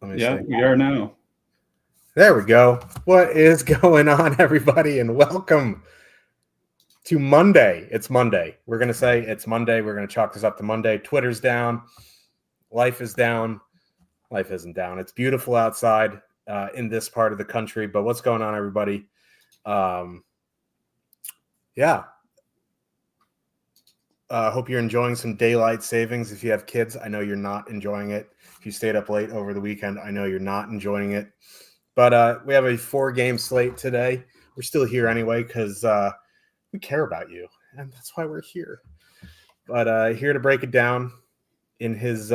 Let me Yeah, see. we are now. There we go. What is going on, everybody? And welcome to Monday. It's Monday. We're going to say it's Monday. We're going to chalk this up to Monday. Twitter's down. Life is down. Life isn't down. It's beautiful outside in this part of the country. But what's going on, everybody? Yeah. Hope you're enjoying some daylight savings. If you have kids, I know you're not enjoying it. If you stayed up late over the weekend, I know you're not enjoying it. But we have a 4-game slate today. We're still here anyway because we care about you, and that's why we're here. But here to break it down in his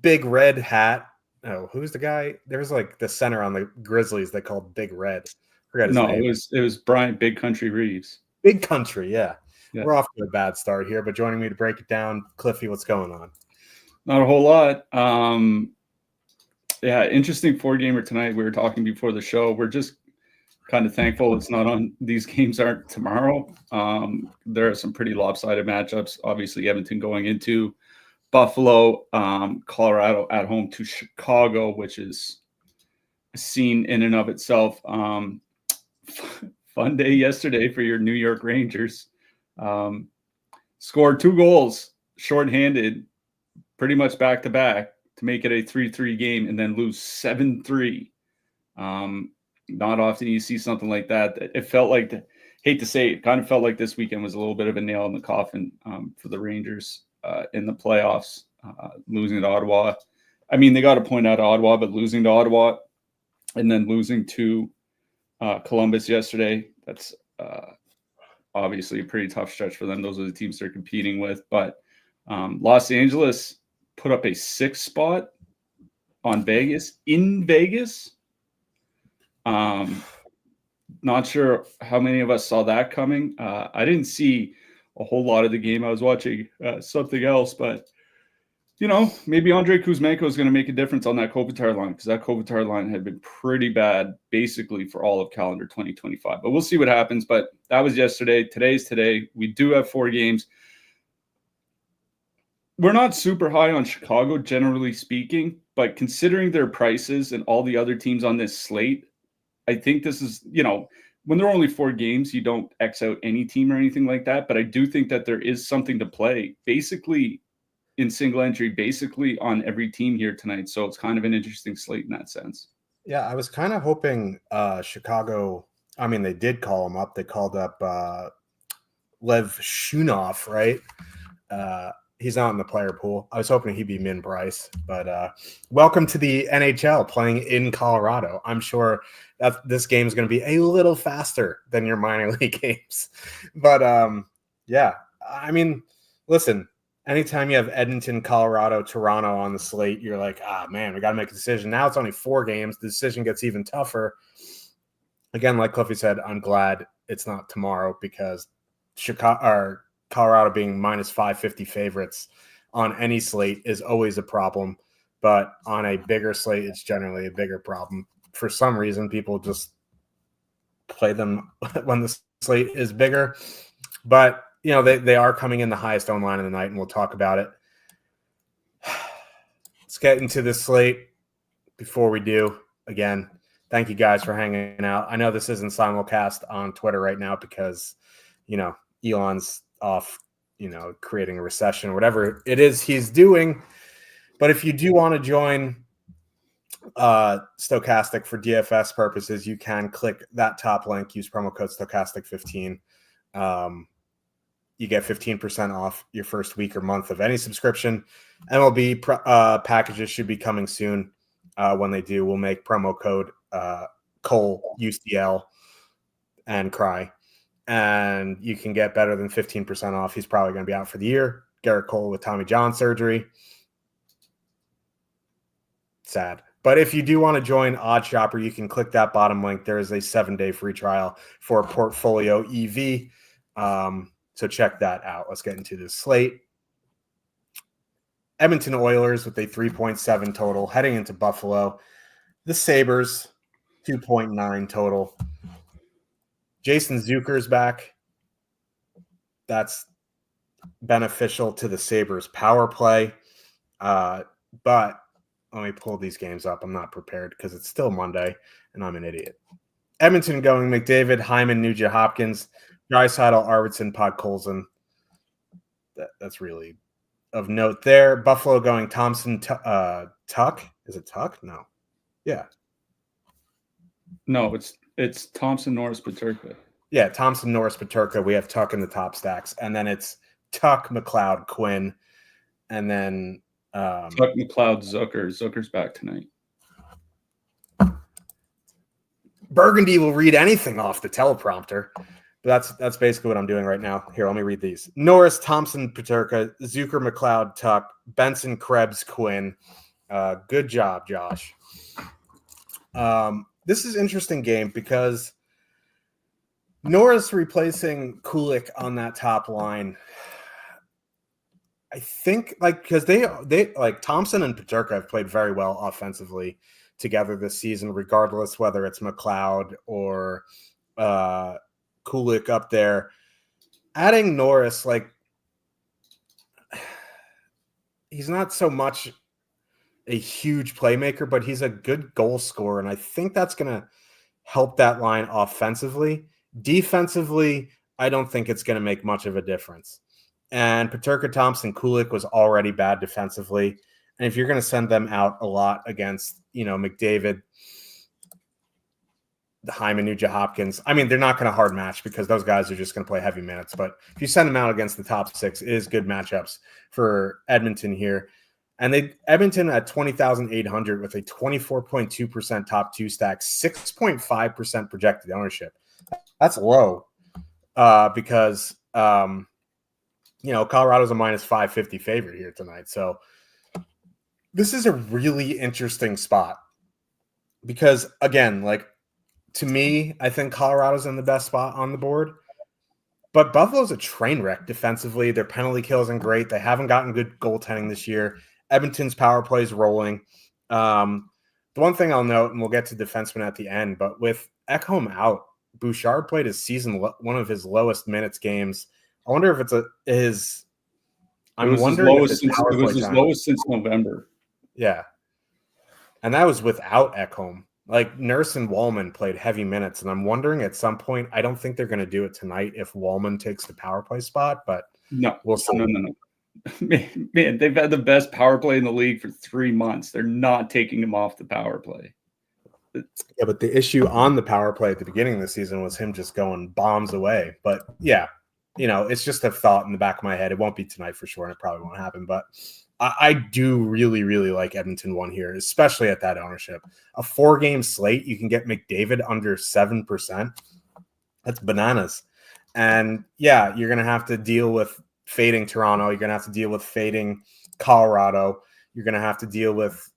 big red hat. Oh, who's the guy? There was like the center on the Grizzlies they called Big Red. Forgot his name. It was Brian Big Country Reeves. Big Country, yeah. We're off to a bad start here, but joining me to break it down, Cliffy, what's going on? Not a whole lot. Yeah, interesting 4-gamer tonight. We were talking before the show. We're just kind of thankful it's not on. These games aren't tomorrow. There are some pretty lopsided matchups. Obviously, Edmonton going into Buffalo, Colorado at home to Chicago, which is a scene in and of itself. Fun day yesterday for your New York Rangers. Scored 2 goals shorthanded, pretty much back-to-back to make it a 3-3 game and then lose 7-3. Not often you see something like that. It felt like, hate to say it, kind of felt like this weekend was a little bit of a nail in the coffin for the Rangers in the playoffs, losing to Ottawa. I mean, they got a point out of Ottawa, but losing to Ottawa and then losing to Columbus yesterday, that's obviously a pretty tough stretch for them. Those are the teams they're competing with. But Los Angeles put up a 6th spot on Vegas, in Vegas. Not sure how many of us saw that coming. I didn't see a whole lot of the game. I was watching something else, but maybe Andrei Kuzmenko is going to make a difference on that Kopitar line, because that Kopitar line had been pretty bad basically for all of calendar 2025. But we'll see what happens. But that was yesterday. Today's today. We do have 4 games. We're not super high on Chicago, generally speaking, but considering their prices and all the other teams on this slate, I think this is, when there are only 4 games, you don't X out any team or anything like that. But I do think that there is something to play, basically in single entry, basically on every team here tonight. So it's kind of an interesting slate in that sense. Yeah, I was kind of hoping Chicago, I mean, they did call him up. They called up Lev Shunov, right? He's not in the player pool. I was hoping he'd be Min Bryce, but welcome to the NHL playing in Colorado. I'm sure that this game is going to be a little faster than your minor league games. But yeah, I mean, listen, anytime you have Edmonton, Colorado, Toronto on the slate, you're like, man, we got to make a decision. Now it's only 4 games. The decision gets even tougher. Again, like Cliffy said, I'm glad it's not tomorrow, because Colorado being minus 550 favorites on any slate is always a problem. But on a bigger slate, it's generally a bigger problem. For some reason, people just play them when the slate is bigger. But, they are coming in the highest owned line of the night, and we'll talk about it. Let's get into this slate. Before we do, again, thank you guys for hanging out. I know this isn't simulcast on Twitter right now because, Elon's off, creating a recession or whatever it is he's doing. But if you do want to join Stochastic for DFS purposes, you can click that top link, use promo code Stochastic15. You get 15% off your first week or month of any subscription. MLB packages should be coming soon. When they do, we'll make promo code Cole UCL and Cry. And you can get better than 15% off. He's probably going to be out for the year. Garrett Cole with Tommy John surgery. Sad. But if you do want to join Odd Shopper, you can click that bottom link. There is a 7-day free trial for Portfolio EV. So check that out. Let's get into this slate. Edmonton Oilers with a 3.7 total heading into Buffalo. The Sabres, 2.9 total. Jason Zucker's back. That's beneficial to the Sabres power play. But Let me pull these games up. I'm not prepared because it's still Monday and I'm an idiot. Edmonton going McDavid, Hyman, Nugent Hopkins, Draisaitl, Arvidsson, Podkolzin. That's really of note there. Buffalo going Thompson, Tuck. Is it Tuck? No. Yeah. No, it's Thompson, Norris, Peterka. Yeah, Thompson, Norris, Peterka. We have Tuck in the top stacks. And then it's Tuck, McLeod, Quinn. And then Tuck, McLeod, Zucker. Zucker's back tonight. Burgundy will read anything off the teleprompter. But that's basically what I'm doing right now. Here, let me read these. Norris, Thompson, Peterka, Zucker, McLeod, Tuck, Benson, Krebs, Quinn. Good job, Josh. This is an interesting game because Norris replacing Kulik on that top line. I think because they like Thompson and Peterka have played very well offensively together this season, regardless whether it's McLeod or Kulik up there. Adding Norris, he's not so much a huge playmaker, but he's a good goal scorer, and I think that's going to help that line offensively. Defensively, I don't think it's going to make much of a difference. And Peterka, Thompson, Kulik was already bad defensively, and if you're going to send them out a lot against, McDavid, the Hyman, Nugent Hopkins, I mean, they're not going to hard match because those guys are just going to play heavy minutes. But if you send them out against the top six, it is good matchups for Edmonton here. And Edmonton at 20,800 with a 24.2% top two stack, 6.5% projected ownership. That's low because, Colorado's a minus 550 favorite here tonight. So this is a really interesting spot because, again, to me, I think Colorado's in the best spot on the board. But Buffalo's a train wreck defensively. Their penalty kill isn't great. They haven't gotten good goaltending this year. Edmonton's power play is rolling. The one thing I'll note, and we'll get to defensemen at the end, but with Ekholm out, Bouchard played his season one of his lowest minutes games. I wonder if it was his lowest since November. Yeah. And that was without Ekholm. Nurse and Wallman played heavy minutes, and I'm wondering at some point, I don't think they're going to do it tonight if Wallman takes the power play spot, but we'll see. No. Man, they've had the best power play in the league for 3 months. They're not taking him off the power play. Yeah, but the issue on the power play at the beginning of the season was him just going bombs away. But yeah, it's just a thought in the back of my head. It won't be tonight for sure, and it probably won't happen. But I do really, really like Edmonton 1 here, especially at that ownership. A 4-game slate, you can get McDavid under 7%. That's bananas. And yeah, you're going to have to deal with fading Toronto. You're going to have to deal with fading Colorado. You're going to have to deal with,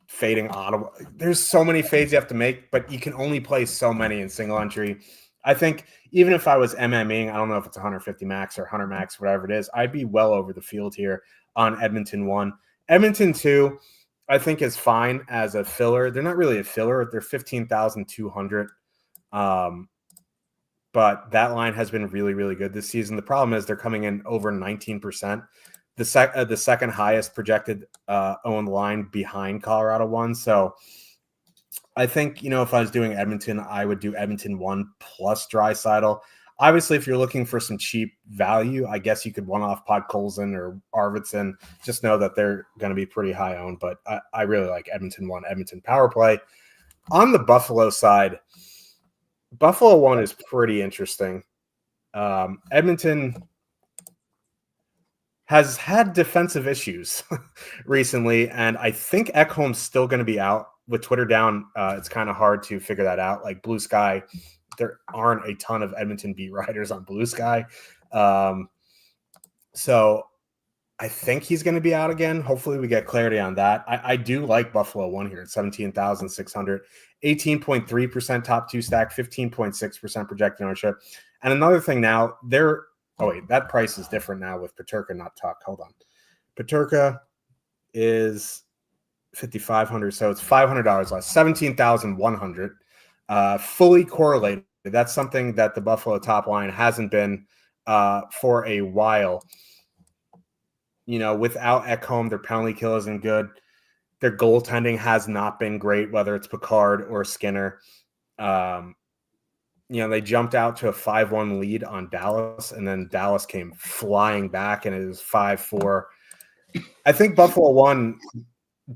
fading Ottawa. There's so many fades you have to make, but you can only play so many in single entry. I think even if I was MMing, I don't know if it's 150 max or 100 max, whatever it is, I'd be well over the field here on Edmonton 1. Edmonton 2, I think is fine as a filler. They're not really a filler. They're 15,200. But that line has been really, really good this season. The problem is they're coming in over 19%. The second highest projected owned line behind Colorado 1. So I think, if I was doing Edmonton, I would do Edmonton 1 plus Draisaitl. Obviously, if you're looking for some cheap value, I guess you could one-off Podkolzin or Arvidsson. Just know that they're going to be pretty high owned, but I really like Edmonton 1, Edmonton power play. On the Buffalo side, Buffalo 1 is pretty interesting. Edmonton has had defensive issues recently, and I think Ekholm's still going to be out. With Twitter down, it's kind of hard to figure that out. Blue Sky, there aren't a ton of Edmonton beat writers on Blue Sky. So I think he's going to be out again. Hopefully we get clarity on that. I do like Buffalo 1 here at 17,600, 18.3% top two stack, 15.6% projected ownership. And another thing now, that price is different now with Peterka, not Tuck. Hold on. Peterka is 5,500, so it's $500 less, 17,100. Fully correlated. That's something that the Buffalo top line hasn't been for a while. without Ekholm, their penalty kill isn't good. Their goaltending has not been great, whether it's Picard or Skinner. They jumped out to a 5-1 lead on Dallas, and then Dallas came flying back, and it was 5-4. I think Buffalo 1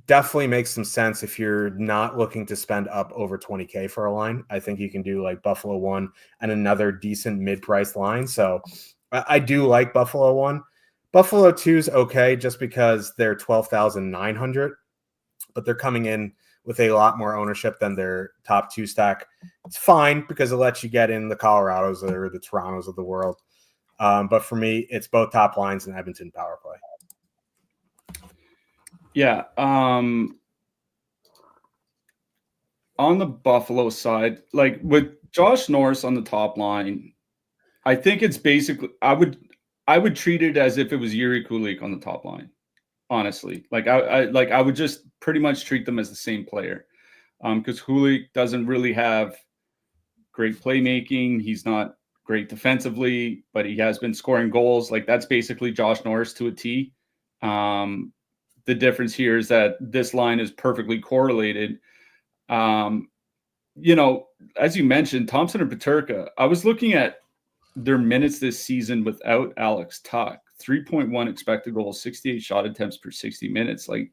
definitely makes some sense if you're not looking to spend up over 20K for a line. I think you can do like Buffalo 1 and another decent mid-price line. So I do like Buffalo 1. Buffalo 2 is okay just because they're 12,900, but they're coming in with a lot more ownership than their top 2 stack. It's fine because it lets you get in the Colorados or the Torontos of the world. But for me, it's both top lines and Edmonton power play. Yeah. On the Buffalo side, like with Josh Norris on the top line, I think it's basically I would treat it as if it was Yuri Kulik on the top line. Honestly, I would just pretty much treat them as the same player, because Kulik doesn't really have great playmaking. He's not great defensively, but he has been scoring goals. Like that's basically Josh Norris to a T. The difference here is that this line is perfectly correlated. As you mentioned, Thompson and Peterka, I was looking at their minutes this season without Alex Tuch. 3.1 expected goals, 68 shot attempts per 60 minutes. Like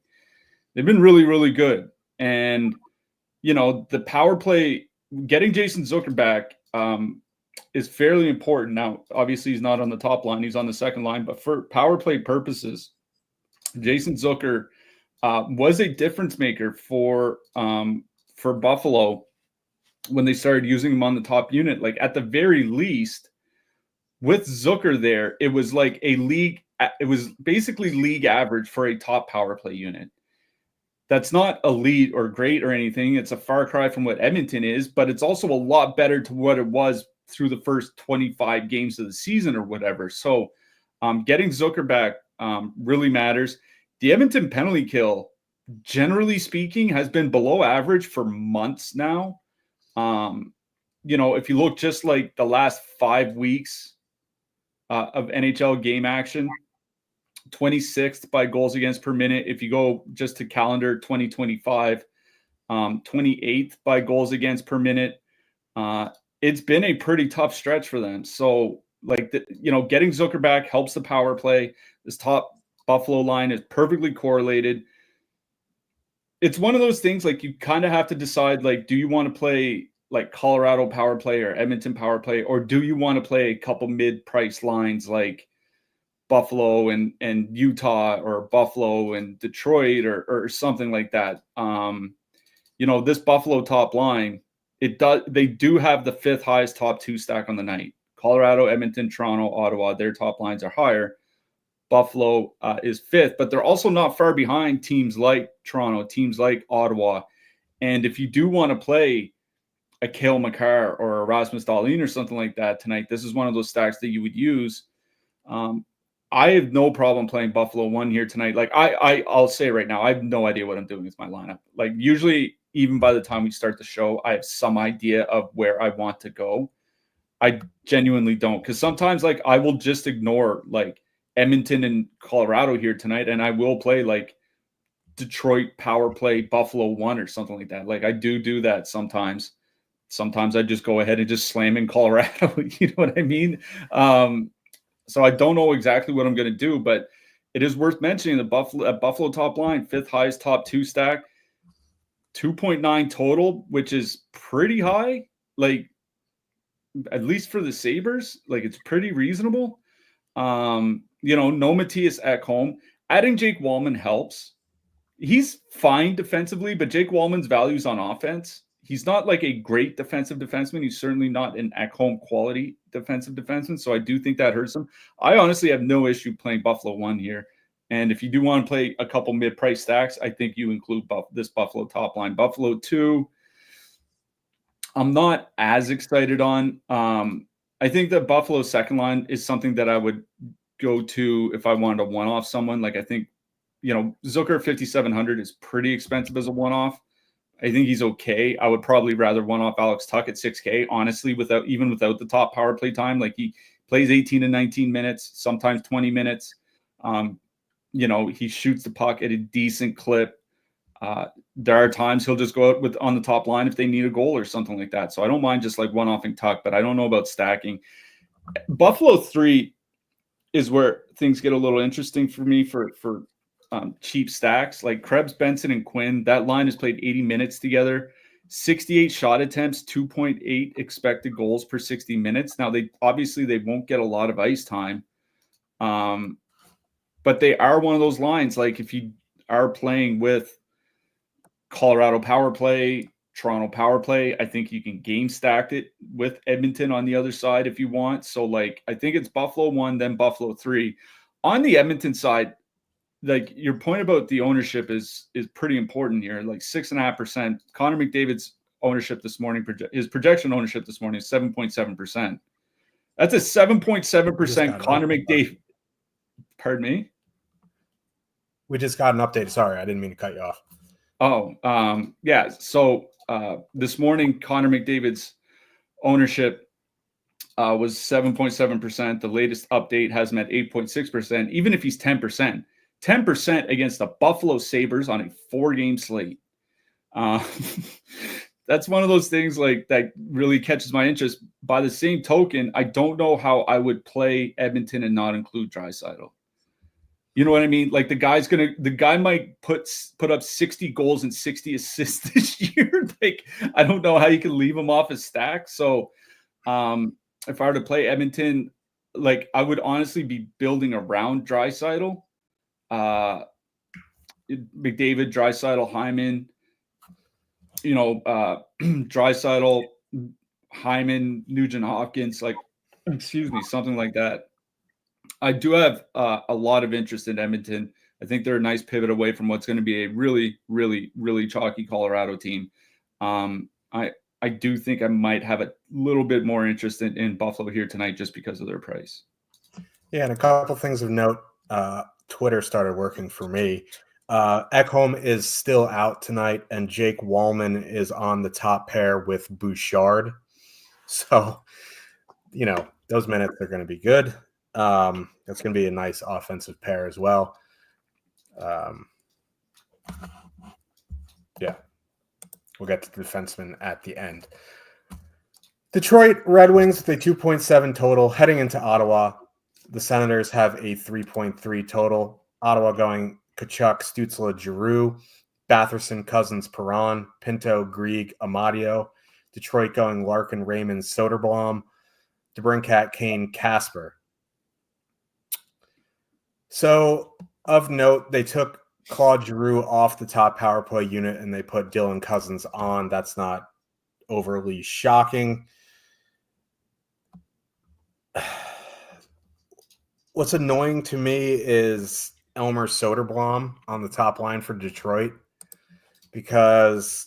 they've been really, really good. And, the power play, getting Jason Zucker back is fairly important. Now, obviously he's not on the top line. He's on the second line, but for power play purposes, Jason Zucker was a difference maker for Buffalo when they started using him on the top unit. Like at the very least, with Zucker there, it was like it was basically league average for a top power play unit. That's not elite or great or anything. It's a far cry from what Edmonton is, but it's also a lot better to what it was through the first 25 games of the season or whatever. So getting Zucker back really matters. The Edmonton penalty kill, generally speaking, has been below average for months now. If you look just like the last 5 weeks of NHL game action, 26th by goals against per minute. If you go just to calendar 2025, 28th by goals against per minute. It's been a pretty tough stretch for them. So getting Zucker back helps the power play. This top Buffalo line is perfectly correlated. It's one of those things, like you kind of have to decide, like, do you want to play like Colorado power play or Edmonton power play, or do you want to play a couple mid-price lines like Buffalo and Utah, or Buffalo and Detroit, or something like that? This Buffalo top line, they do have the 5th highest top 2 stack on the night. Colorado, Edmonton, Toronto, Ottawa, their top lines are higher. Buffalo is 5th, but they're also not far behind teams like Toronto, teams like Ottawa. And if you do want to play a Cale Makar or a Rasmus Dahlin or something like that tonight, this is one of those stacks that you would use. I have no problem playing Buffalo 1 here tonight. Like I'll say right now, I have no idea what I'm doing with my lineup. Like usually, even by the time we start the show, I have some idea of where I want to go. I genuinely don't, because sometimes like I will just ignore like Edmonton and Colorado here tonight, and I will play like Detroit power play Buffalo 1 or something like that. Like I do that sometimes. Sometimes I just go ahead and just slam in Colorado. You know what I mean? So I don't know exactly what I'm going to do, but it is worth mentioning the Buffalo top line, 5th highest top 2 stack, 2.9 total, which is pretty high. Like at least for the Sabres, like it's pretty reasonable. No Matthias Ekholm. Adding Jake Wallman helps. He's fine defensively, but Jake Wallman's values on offense. He's not like a great defensive defenseman. He's certainly not an at-home quality defensive defenseman, so I do think that hurts him. I honestly have no issue playing Buffalo 1 here. And if you do want to play a couple mid-price stacks, I think you include this Buffalo top line. Buffalo 2, I'm not as excited on. I think that Buffalo second line is something that I would go to if I wanted to one-off someone. Like I think, Zucker 5,700 is pretty expensive as a one-off. I think he's okay. I would probably rather one-off Alex Tuch at 6K, honestly, without the top power play time. Like he plays 18 to 19 minutes, sometimes 20 minutes. he shoots the puck at a decent clip. There are times he'll just go out on the top line if they need a goal or something like that. So I don't mind just like one-offing Tuck, but I don't know about stacking. Buffalo 3 is where things get a little interesting for me for cheap stacks. Like Krebs, Benson, and Quinn, that line has played 80 minutes together. 68 shot attempts, 2.8 expected goals per 60 minutes. Now, they won't get a lot of ice time, but they are one of those lines. Like if you are playing with Colorado power play, Toronto power play, I think you can game stack it with Edmonton on the other side if you want. So like I think it's Buffalo 1, then Buffalo 3. On the Edmonton side, like your point about the ownership is pretty important here. Like 6.5%. Connor McDavid's ownership this morning, his projection ownership this morning is 7.7%. That's a 7.7% Connor McDavid. Pardon me? We just got an update. Sorry, I didn't mean to cut you off. Oh, yeah. So this morning, Connor McDavid's ownership was 7.7%. The latest update has him at 8.6%. Even if he's 10%, 10% against the Buffalo Sabres on a 4-game slate. That's one of those things like that really catches my interest. By the same token, I don't know how I would play Edmonton and not include Draisaitl. You know what I mean? Like the guy might put up 60 goals and 60 assists this year. Like I don't know how you can leave him off his stack. So if I were to play Edmonton, like I would honestly be building around Draisaitl. McDavid, Draisaitl, Hyman, Draisaitl, Hyman, Nugent Hopkins, like, excuse me, something like that. I do have a lot of interest in Edmonton. I think they're a nice pivot away from what's going to be a really, really, really chalky Colorado team. I do think I might have a little bit more interest in Buffalo here tonight just because of their price. Yeah, and a couple things of note. Twitter started working for me. Ekholm is still out tonight, and Jake Wallman is on the top pair with Bouchard. So, those minutes are going to be good. That's going to be a nice offensive pair as well. Yeah, we'll get to the defensemen at the end. Detroit Red Wings with a 2.7 total heading into Ottawa. The Senators have a 3.3 total. Ottawa going Kachuk, Stützle, Giroux, Batherson, Cousins, Perron, Pinto, Grieg, Amadio. Detroit going Larkin, Raymond, Soderblom, DeBrincat, Kane, Casper. So, of note, they took Claude Giroux off the top power play unit and they put Dylan Cousins on. That's not overly shocking. What's annoying to me is Elmer Soderblom on the top line for Detroit, because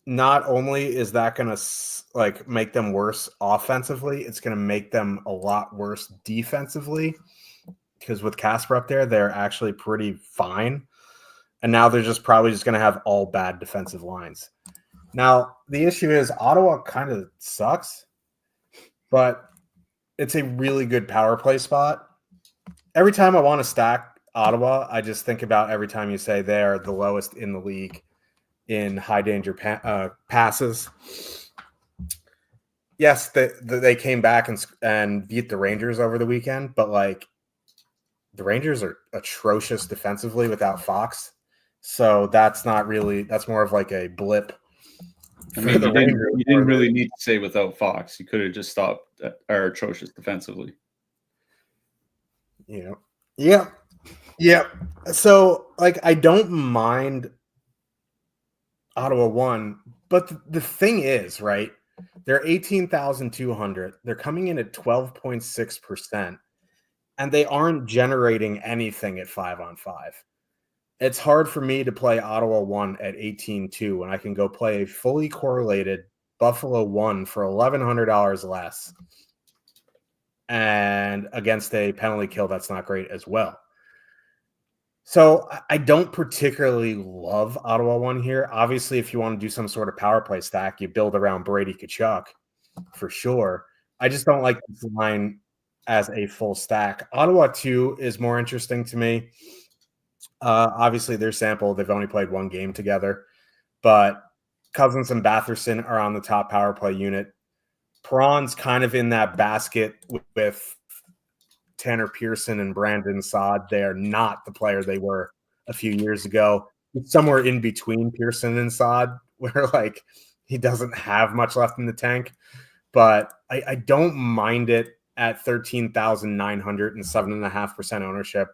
not only is that going to make them worse offensively, it's going to make them a lot worse defensively, because with Casper up there, they're actually pretty fine. And now they're probably just going to have all bad defensive lines. Now, the issue is Ottawa kind of sucks, but it's a really good power play spot. Every time I want to stack Ottawa, I just think about every time you say they're the lowest in the league in high danger passes. Yes, they came back and beat the Rangers over the weekend, but the Rangers are atrocious defensively without Fox. So that's more of like a blip. I mean, you didn't really need to say without Fox. You could have just stopped our atrocious defensively. Yeah. So, I don't mind Ottawa 1, but the thing is, right, they're 18,200. They're coming in at 12.6%, and they aren't generating anything at 5-on-5. It's hard for me to play Ottawa 1 at 18.2 when I can go play a fully correlated Buffalo 1 for $1,100 less, and against a penalty kill that's not great as well. So I don't particularly love Ottawa 1 here. Obviously, if you want to do some sort of power play stack, you build around Brady Tkachuk for sure. I just don't like this line as a full stack. Ottawa 2 is more interesting to me. Obviously, their sample, they've only played one game together, but Cousins and Batherson are on the top power play unit. Perron's kind of in that basket with Tanner Pearson and Brandon Saad. They are not the player they were a few years ago. It's somewhere in between Pearson and Saad, where like he doesn't have much left in the tank. But I don't mind it at 13,900 and 7.5% ownership.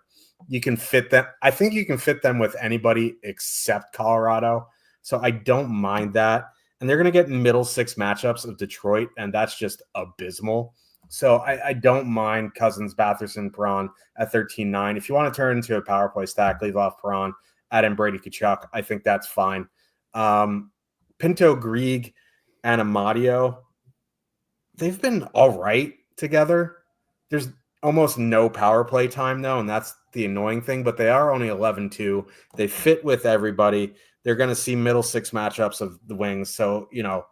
You can fit them. I think you can fit them with anybody except Colorado. So I don't mind that. And they're going to get middle six matchups of Detroit, and that's just abysmal. So I don't mind Cousins, Batherson, Perron at 13.9. If you want to turn into a power play stack, leave off Perron, add in Brady Tkachuk. I think that's fine. Pinto, Grieg, and Amadio, they've been all right together. There's almost no power play time, though, and that's the annoying thing, but they are only 11-2. They fit with everybody. They're going to see middle six matchups of the Wings. So, you know,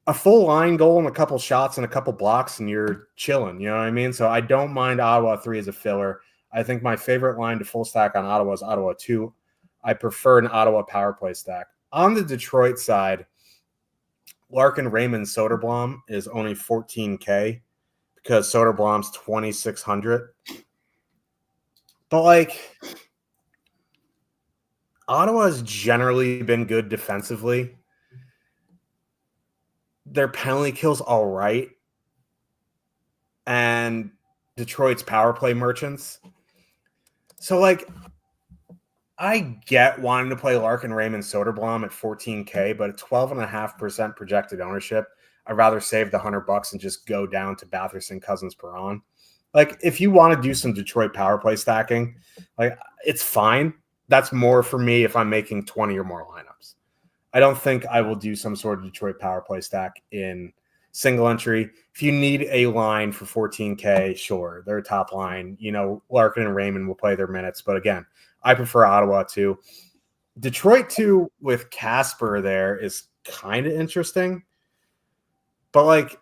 a full line goal and a couple shots and a couple blocks, and you're chilling. You know what I mean? So I don't mind Ottawa 3 as a filler. I think my favorite line to full stack on Ottawa is Ottawa 2. I prefer an Ottawa power play stack. On the Detroit side, Larkin, Raymond, Soderblom is only 14K because Soderblom's 2,600. But like, Ottawa has generally been good defensively. Their penalty kill's all right. And Detroit's power play merchants. So, like, I get wanting to play Larkin, Raymond, Soderblom at 14K, but at 12.5% projected ownership, I'd rather save the $100 and just go down to Batherson, Cousins, Perron. Like, if you want to do some Detroit power play stacking, like, it's fine. That's more for me if I'm making 20 or more lineups. I don't think I will do some sort of Detroit power play stack in single entry. If you need a line for 14K, sure, they're a top line. You know, Larkin and Raymond will play their minutes. But again, I prefer Ottawa 2. Detroit 2 with Casper there is kind of interesting. But like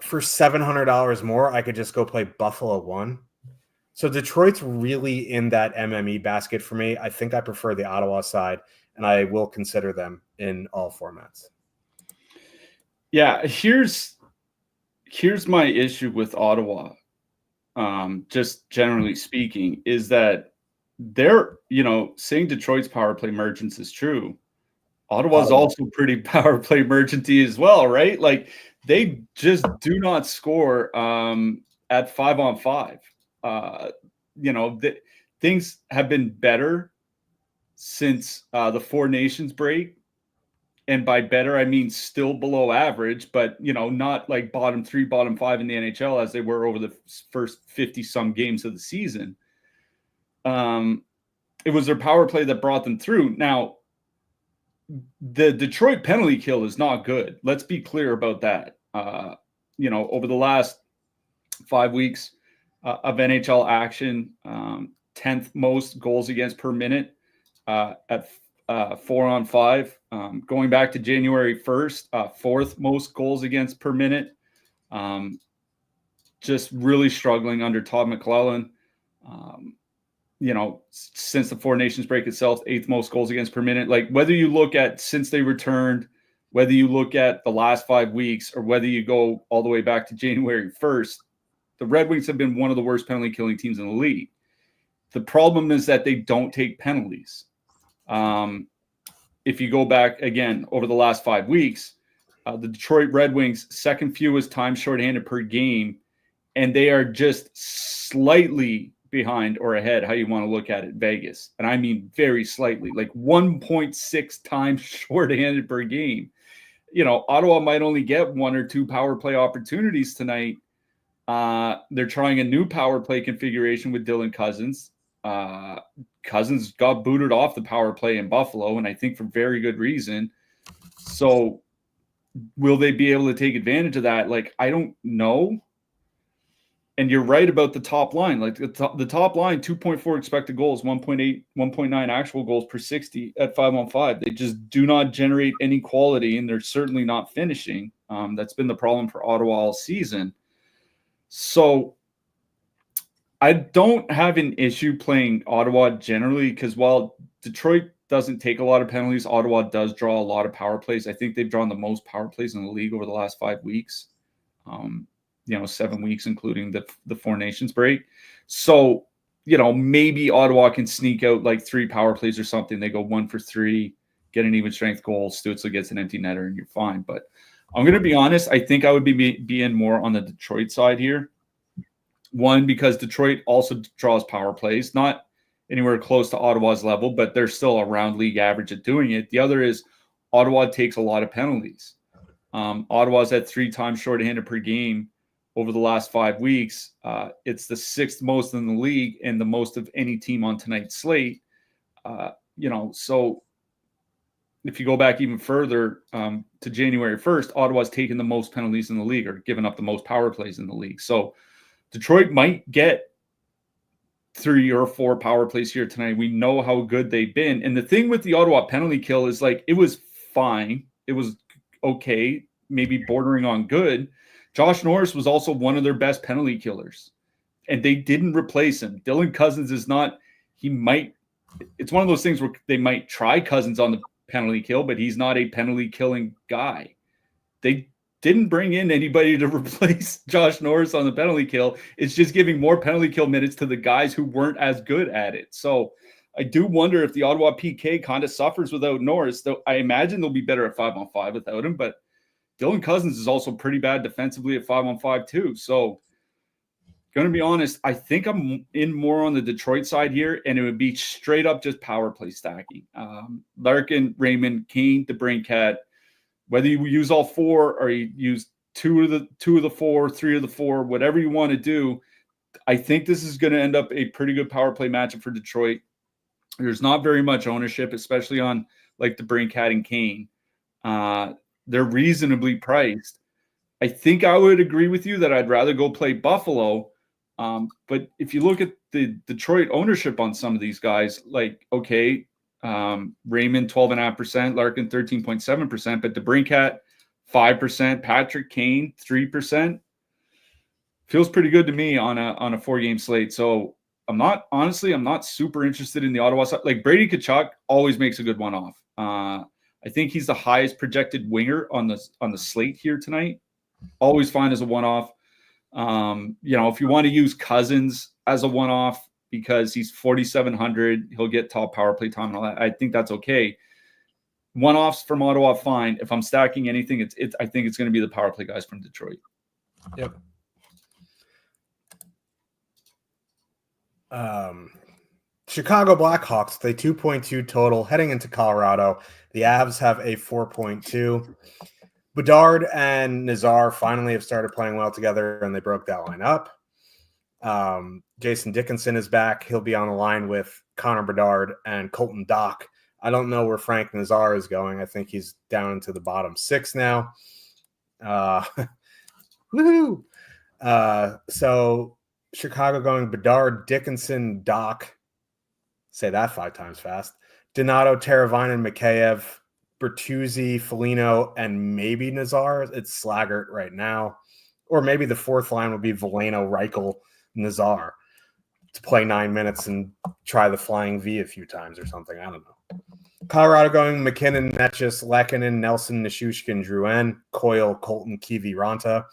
for $700 more, I could just go play Buffalo 1. So Detroit's really in that MME basket for me. I think I prefer the Ottawa side, and I will consider them in all formats. Yeah, here's my issue with Ottawa, just generally speaking, is that they're, you know, saying Detroit's power play merchants is true. Ottawa's also pretty power play merchanty as well, right? Like, they just do not score at 5-on-5. You know, things have been better since the Four Nations break. And by better, I mean still below average, but, you know, not like bottom 3, bottom 5 in the NHL as they were over the first 50-some games of the season. It was their power play that brought them through. Now, the Detroit penalty kill is not good. Let's be clear about that. You know, over the last 5 weeks of NHL action, 10th most goals against per minute at 4-on-5. Going back to January 1st, 4th most goals against per minute. Just really struggling under Todd McClellan. You know, since the Four Nations break itself, 8th most goals against per minute. Like, whether you look at since they returned, whether you look at the last 5 weeks, or whether you go all the way back to January 1st, the Red Wings have been one of the worst penalty killing teams in the league. The problem is that they don't take penalties. If you go back again over the last 5 weeks, the Detroit Red Wings second fewest time shorthanded per game, and they are just slightly behind or ahead, how you want to look at it, Vegas. And I mean very slightly, like 1.6 times shorthanded per game. You know, Ottawa might only get 1 or 2 power play opportunities tonight. They're trying a new power play configuration with Dylan Cousins. Cousins got booted off the power play in Buffalo, and I think for very good reason. So will they be able to take advantage of that? Like, I don't know. And you're right about the top line. Like, the top line, 2.4 expected goals, 1.8, 1.9 actual goals per 60 at 5-on-5. They just do not generate any quality, and they're certainly not finishing. That's been the problem for Ottawa all season. So I don't have an issue playing Ottawa generally because while Detroit doesn't take a lot of penalties, Ottawa does draw a lot of power plays. I think they've drawn the most power plays in the league over the last 5 weeks. 7 weeks, including the Four Nations break. So, maybe Ottawa can sneak out like 3 power plays or something. They go 1 for 3, get an even strength goal. Stützle gets an empty netter, and you're fine. But I'm going to be honest. I think I would be in more on the Detroit side here. One, because Detroit also draws power plays, not anywhere close to Ottawa's level, but they're still around league average at doing it. The other is Ottawa takes a lot of penalties. Ottawa's at 3 times shorthanded per game over the last 5 weeks. It's the 6th most in the league and the most of any team on tonight's slate. So if you go back even further to January 1st, Ottawa's taken the most penalties in the league or given up the most power plays in the league. So Detroit might get 3 or 4 power plays here tonight. We know how good they've been. And the thing with the Ottawa penalty kill is like, it was fine. It was okay, maybe bordering on good. Josh Norris was also one of their best penalty killers, and they didn't replace him. Dylan Cousins is not, it's one of those things where they might try Cousins on the penalty kill, but he's not a penalty killing guy. They didn't bring in anybody to replace Josh Norris on the penalty kill. It's just giving more penalty kill minutes to the guys who weren't as good at it. So I do wonder if the Ottawa PK kind of suffers without Norris, though I imagine they'll be better at 5-on-5 without him, but Dylan Cousins is also pretty bad defensively at 5-on-5 too. So going to be honest, I think I'm in more on the Detroit side here, and it would be straight up just power play stacking. Larkin, Raymond, Kane, DeBrincat. Whether you use all 4 or you use 2 of the 4, 3 of the 4, whatever you want to do, I think this is going to end up a pretty good power play matchup for Detroit. There's not very much ownership, especially on like DeBrincat and Kane. They're reasonably priced. I think I would agree with you that I'd rather go play Buffalo. But if you look at the Detroit ownership on some of these guys, like, okay, Raymond 12.5%, Larkin 13.7%, but DeBrincat 5%, Patrick Kane 3%. Feels pretty good to me on a 4-game slate. So I'm not super interested in the Ottawa side. Like Brady Tkachuk always makes a good one-off. I think he's the highest projected winger on the slate here tonight. Always fine as a one-off. If you want to use Cousins as a one-off because he's 4,700, he'll get top power play time and all that. I think that's okay. One-offs from Ottawa, fine. If I'm stacking anything, I think it's going to be the power play guys from Detroit. Yep. Chicago Blackhawks, they 2.2 total heading into Colorado. The Avs have a 4.2. Bedard and Nazar finally have started playing well together, and they broke that line up. Jason Dickinson is back. He'll be on the line with Connor Bedard and Colton Dach. I don't know where Frank Nazar is going. I think he's down into the bottom 6 now. Woohoo! So Chicago going Bedard, Dickinson, Dach. Say that 5 times fast. Donato, Teravainen, Mikheyev, Bertuzzi, Foligno, and maybe Nazar. It's Slaggert right now. Or maybe the 4th line would be Veleno, Reichel, Nazar to play 9 minutes and try the flying V a few times or something. I don't know. Colorado going McKinnon, Netchus, Lehkonen, Nelson, Nishushkin, Drouin, Coyle, Colton, Kivi, Ranta.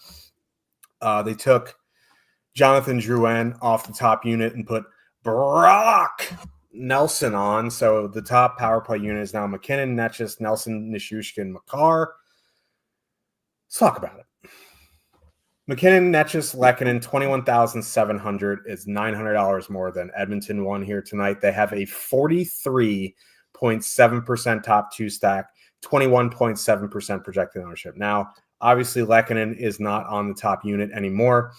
They took Jonathan Drouin off the top unit and put Brock Nelson on. So the top power play unit is now McKinnon, Netchus, Nelson, Nishushkin, Makar. Let's talk about it. McKinnon, Netchus, Lehkonen, 21,700 is $900 more than Edmonton won here tonight. They have a 43.7% top 2 stack, 21.7% projected ownership. Now, obviously, Lehkonen is not on the top unit anymore.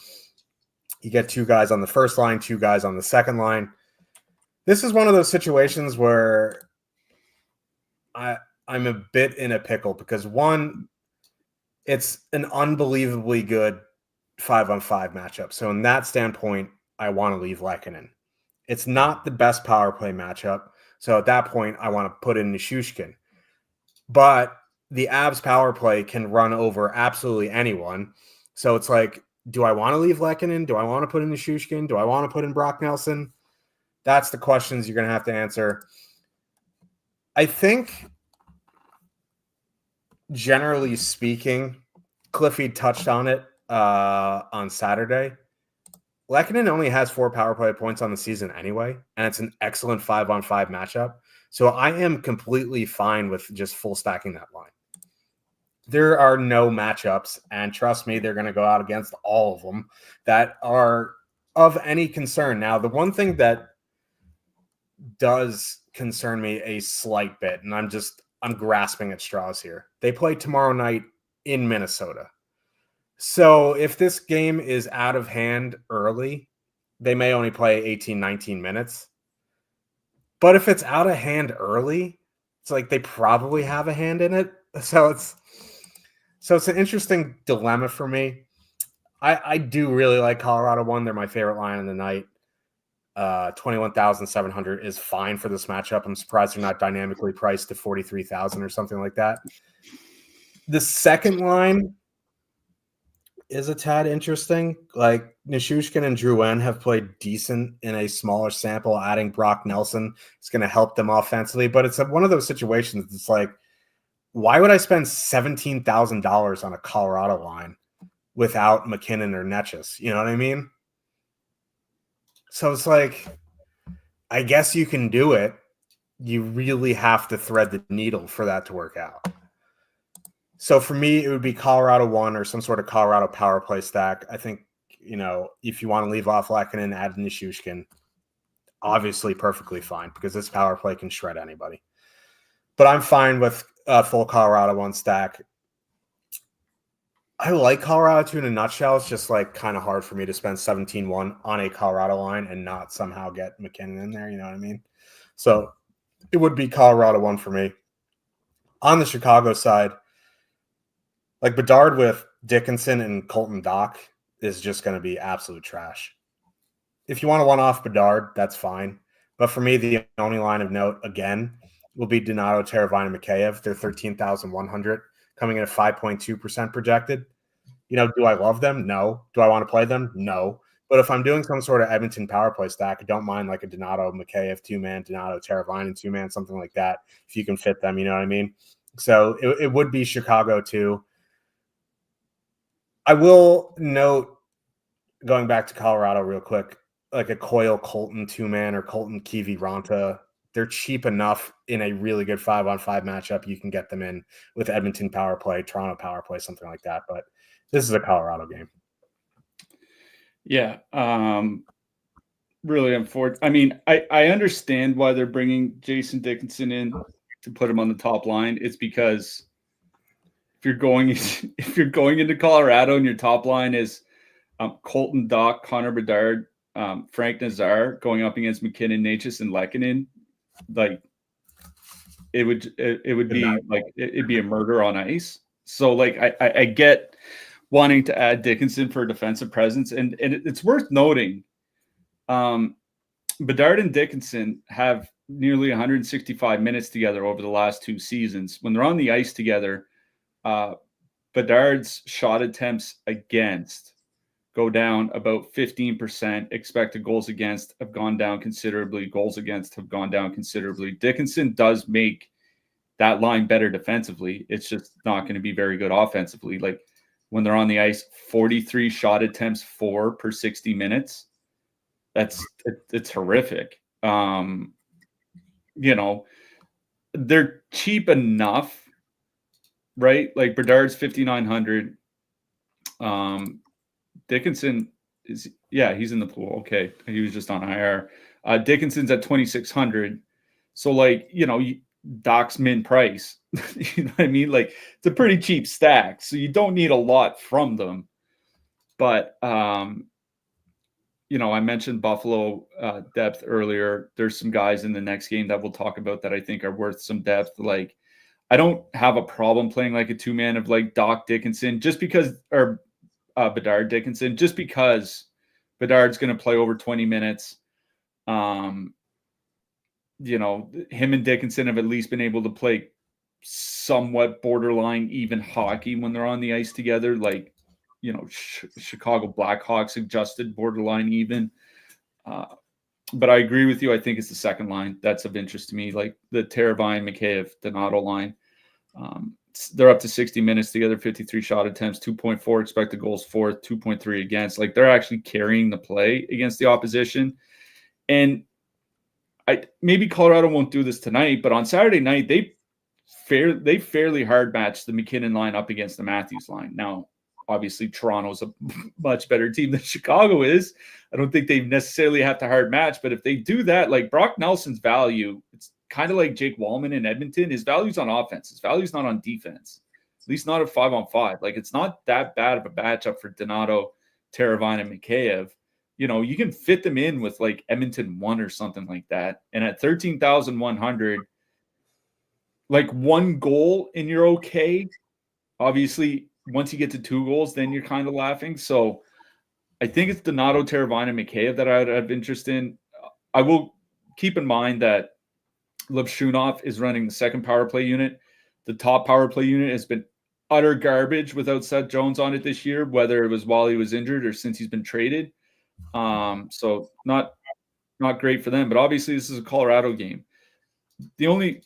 You get 2 guys on the first line, 2 guys on the second line. This is one of those situations where I'm a bit in a pickle because, one, it's an unbelievably good 5-on-5 matchup. So in that standpoint, I want to leave Lehkonen. It's not the best power play matchup. So at that point, I want to put in Nishushkin. But the Avs power play can run over absolutely anyone. So it's like do I want to leave Lehkonen? Do I want to put in Nichushkin? Do I want to put in Brock Nelson? That's the questions you're going to have to answer. I think, generally speaking, Cliffy touched on it on Saturday. Lehkonen only has 4 power play points on the season anyway, and it's an excellent 5-on-5 matchup. So I am completely fine with just full stacking that line. There are no matchups, and trust me, they're going to go out against all of them that are of any concern. Now, the one thing that does concern me a slight bit, and I'm grasping at straws here. They play tomorrow night in Minnesota. So if this game is out of hand early, they may only play 18, 19 minutes. But if it's out of hand early, it's like they probably have a hand in it. So it's an interesting dilemma for me. I do really like Colorado 1. They're my favorite line of the night. 21,700 is fine for this matchup. I'm surprised they're not dynamically priced to 43,000 or something like that. The second line is a tad interesting. Like Nichushkin and Drouin have played decent in a smaller sample. Adding Brock Nelson is going to help them offensively, but it's one of those situations that's like, why would I spend $17,000 on a Colorado line without McKinnon or Netchus? You know what I mean? So it's like, I guess you can do it. You really have to thread the needle for that to work out. So for me, it would be Colorado 1 or some sort of Colorado power play stack. I think, if you want to leave off Lehkonen and add Nichushkin, obviously perfectly fine because this power play can shred anybody. But I'm fine with a full Colorado 1 stack. I like Colorado 2 in a nutshell. It's just like kind of hard for me to spend 17-1 on a Colorado line and not somehow get McKinnon in there. You know what I mean? So it would be Colorado 1 for me. On the Chicago side, like Bedard with Dickinson and Colton Dock is just going to be absolute trash. If you want to one-off Bedard, that's fine. But for me, the only line of note, again, will be Donato, Teravainen, and Mikheyev. They're 13,100, coming in at 5.2% projected. Do I love them? No. Do I want to play them? No. But if I'm doing some sort of Edmonton power play stack, I don't mind like a Donato, Mikheyev 2-man, Donato, Teravainen 2-man, something like that, if you can fit them, you know what I mean? So it would be Chicago too. I will note, going back to Colorado real quick, like a Coyle Colton 2-man or Colton Kiviranta, they're cheap enough in a really good 5-on-5 matchup. You can get them in with Edmonton power play, Toronto power play, something like that. But this is a Colorado game. Yeah. Really unfortunate. I mean, I understand why they're bringing Jason Dickinson in to put him on the top line. It's because if you're going into Colorado and your top line is Colton Dock, Connor Bedard, Frank Nazar going up against McKinnon, Necas, and Lehkonen, like it would be like it'd be a murder on ice. So like I get wanting to add Dickinson for a defensive presence, and it's worth noting, Bedard and Dickinson have nearly 165 minutes together over the last 2 seasons. When they're on the ice together, Bedard's shot attempts against go down about 15%. Expected goals against have gone down considerably. Goals against have gone down considerably. Dickinson does make that line better defensively. It's just not going to be very good offensively. Like when they're on the ice, 43 shot attempts, 4 per 60 minutes. It's horrific. They're cheap enough, right? Like Bedard's 5,900. Dickinson he's in the pool. Okay. He was just on IR. Dickinson's at 2,600. So like, Doc's min price. You know what I mean? Like it's a pretty cheap stack. So you don't need a lot from them. But, I mentioned Buffalo depth earlier. There's some guys in the next game that we'll talk about that I think are worth some depth. Like I don't have a problem playing like a 2-man of like Doc Dickinson just because, or Bedard Dickinson, just because Bedard's going to play over 20 minutes. Him and Dickinson have at least been able to play somewhat borderline even hockey when they're on the ice together. Like Chicago Blackhawks adjusted borderline even. But I agree with you. I think it's the second line that's of interest to me, like the Teravainen, Mikheyev, Donato line. They're up to 60 minutes together, 53 shot attempts, 2.4 expected goals for, 2.3 against. Like they're actually carrying the play against the opposition. And maybe Colorado won't do this tonight, but on Saturday night, they fairly hard matched the McKinnon line up against the Matthews line. Now, obviously, Toronto's a much better team than Chicago is. I don't think they necessarily have to hard match, but if they do that, like Brock Nelson's value, it's kind of like Jake Wallman in Edmonton. His value's on offense. His value's not on defense, at least not at 5-on-5. Like, it's not that bad of a matchup for Donato, Teravainen, and Mikheyev. You can fit them in with like Edmonton 1 or something like that. And at 13,100, like 1 goal and you're okay. Obviously, once you get to 2 goals, then you're kind of laughing. So I think it's Donato, Teravainen, and Mikheyev that I would have interest in. I will keep in mind that Levshunov is running the second power play unit. The top power play unit has been utter garbage without Seth Jones on it this year, whether it was while he was injured or since he's been traded. So not great for them. But obviously, this is a Colorado game. The only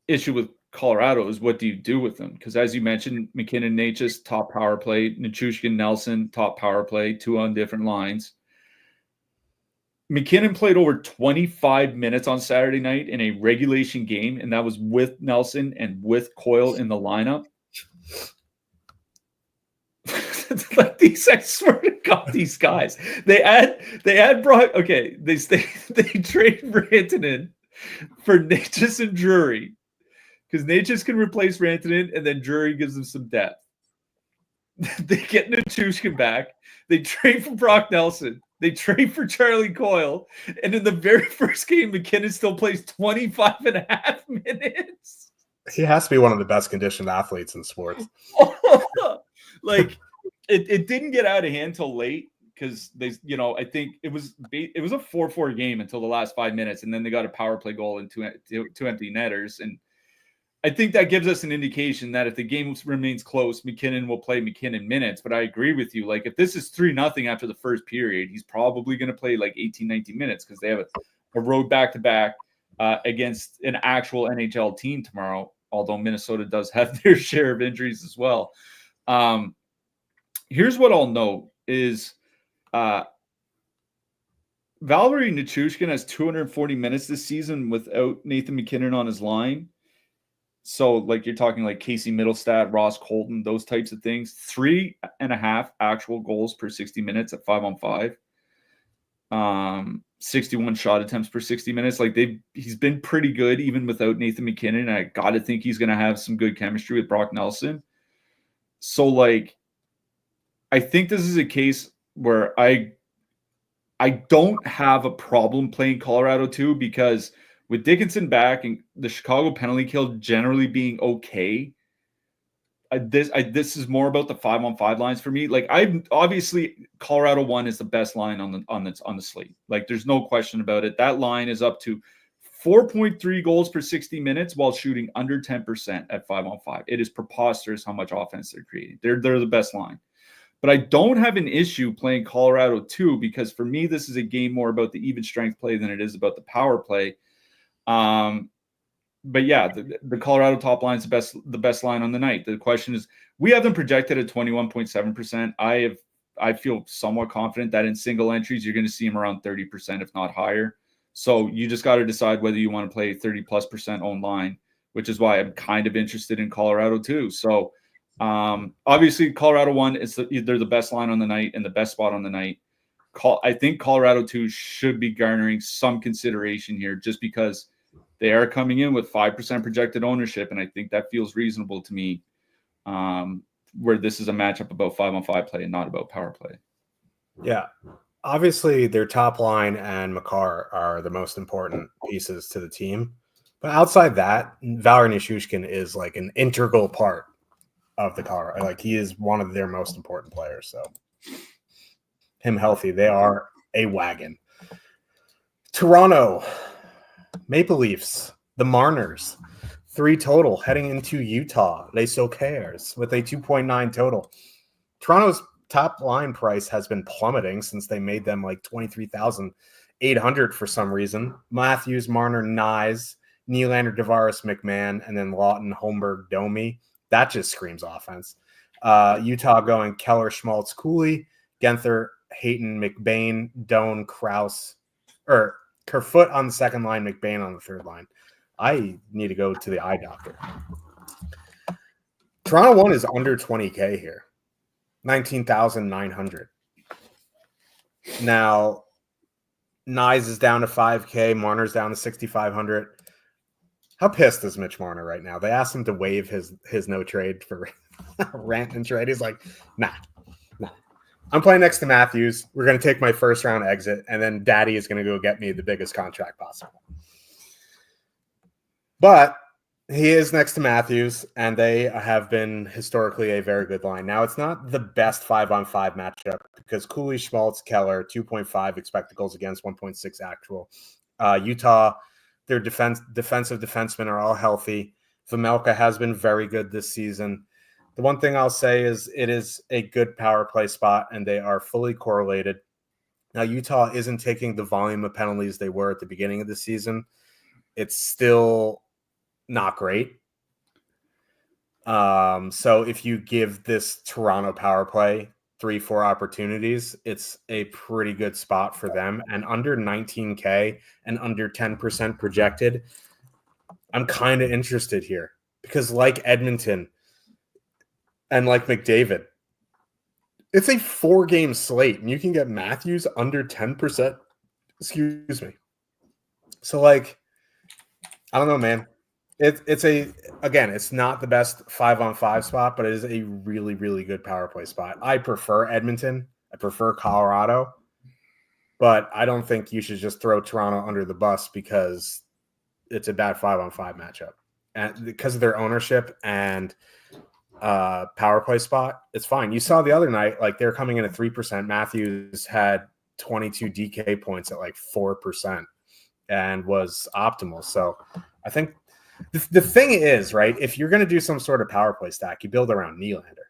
issue with Colorado is what do you do with them? Because as you mentioned, McKinnon, Necas, top power play, Nichushkin, Nelson, top power play, 2 on different lines. McKinnon played over 25 minutes on Saturday night in a regulation game, and that was with Nelson and with Coyle in the lineup. Like these, I swear to God, these guys. They brought okay. They trade Rantanen for Necas and Drury. Because Necas can replace Rantanen, and then Drury gives them some depth. They get Nichushkin back. They trade for Brock Nelson. They trade for Charlie Coyle. And in the very first game, McKinnon still plays 25.5 minutes. He has to be one of the best conditioned athletes in sports. Like, it didn't get out of hand till late because they, I think it was a 4-4 game until the last 5 minutes, and then they got a power play goal and two empty netters. And I think that gives us an indication that if the game remains close, McKinnon will play McKinnon minutes. But I agree with you. Like, if this is 3-0 after the first period, he's probably going to play like 18, 19 minutes because they have a road back-to-back against an actual NHL team tomorrow, although Minnesota does have their share of injuries as well. Here's what I'll note is Valeri Nichushkin has 240 minutes this season without Nathan McKinnon on his line. So, like, you're talking like Casey Middlestat, Ross Colton, those types of things. 3.5 actual goals per 60 minutes at 5-on-5. 61 shot attempts per 60 minutes. Like, he's been pretty good even without Nathan McKinnon. I got to think he's going to have some good chemistry with Brock Nelson. So, like, I think this is a case where I don't have a problem playing Colorado too, because with Dickinson back and the Chicago penalty kill generally being okay, this is more about the 5-on-5 lines for me. Like, obviously Colorado 1 is the best line on the slate. Like, there's no question about it. That line is up to 4.3 goals per 60 minutes while shooting under 10% at 5-on-5. It is preposterous how much offense they're creating. They're the best line. But I don't have an issue playing Colorado 2 because for me, this is a game more about the even strength play than it is about the power play. But yeah, the Colorado top line is the best line on the night. The question is, we have them projected at 21.7%. I feel somewhat confident that in single entries, you're going to see them around 30%, if not higher. So you just got to decide whether you want to play 30+% own line, which is why I'm kind of interested in Colorado too. So obviously Colorado 1 they're the best line on the night and the best spot on the night. I think Colorado 2 should be garnering some consideration here just because they are coming in with 5% projected ownership, and I think that feels reasonable to me, where this is a matchup about 5-on-5 play and not about power play. Yeah. Obviously, their top line and Makar are the most important pieces to the team. But outside that, Valeri Nichushkin is like an integral part of the Colorado. Like, he is one of their most important players. So him healthy, they are a wagon. Toronto Maple Leafs, the Marners, 3 total heading into Utah. Les Socaires with a 2.9 total. Toronto's top line price has been plummeting since they made them like 23,800 for some reason. Matthews, Marner, Nyes, Nylander, Tavares, McMahon, and then Lawton, Holmberg, Domi. That just screams offense. Utah going Keller, Schmaltz, Cooley, Genther, Hayton, McBain, Doan, Krause, or Kerfoot on the second line, McBain on the third line. I need to go to the eye doctor. Toronto one is under 20K here. 19,900. Now, Nyes is down to 5K. Marner's down to 6,500. How pissed is Mitch Marner right now? They asked him to waive his no trade for rant and trade. He's like, nah. I'm playing next to Matthews. We're going to take my first round exit, and then Daddy is going to go get me the biggest contract possible. But he is next to Matthews, and they have been historically a very good line. Now, it's not the best 5-on-5 matchup because Cooley, Schmaltz, Keller, 2.5 expected goals against, 1.6 actual. Utah, their defensive defensemen are all healthy. Vejmelka has been very good this season. The one thing I'll say is it is a good power play spot, and they are fully correlated. Now, Utah isn't taking the volume of penalties they were at the beginning of the season. It's still not great. So if you give this Toronto power play 3-4 opportunities, it's a pretty good spot for them. And under 19K and under 10% projected, I'm kind of interested here because like Edmonton and like McDavid, it's a 4-game slate and you can get Matthews under 10%. Excuse me. So like, I don't know, man. It's not the best 5-on-5 spot, but it is a really, really good power play spot. I prefer Edmonton. I prefer Colorado, but I don't think you should just throw Toronto under the bus because it's a bad 5-on-5 matchup. And because of their ownership and power play spot, it's fine. You saw the other night, like they're coming in at 3%. Matthews had 22 DK points at like 4% and was optimal. So I think the thing is, right, if you're going to do some sort of power play stack, you build around Nylander.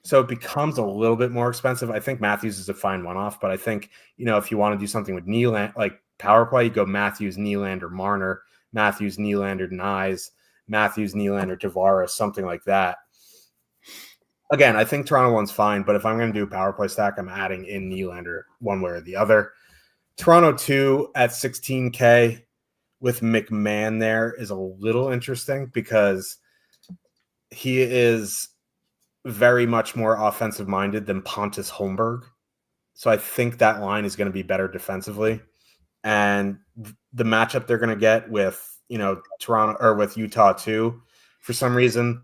So it becomes a little bit more expensive. I think Matthews is a fine one-off, but I think, if you want to do something with Nylander, like power play, you go Matthews, Nylander, Marner, Matthews, Nylander, Nyes, Matthews, Nylander, Tavares, something like that. Again, I think Toronto one's fine, but if I'm going to do a power play stack, I'm adding in Nylander one way or the other. Toronto 2 at 16K with McMahon there is a little interesting because he is very much more offensive minded than Pontus Holmberg. So I think that line is going to be better defensively. And the matchup they're going to get with, Toronto or with Utah too, for some reason,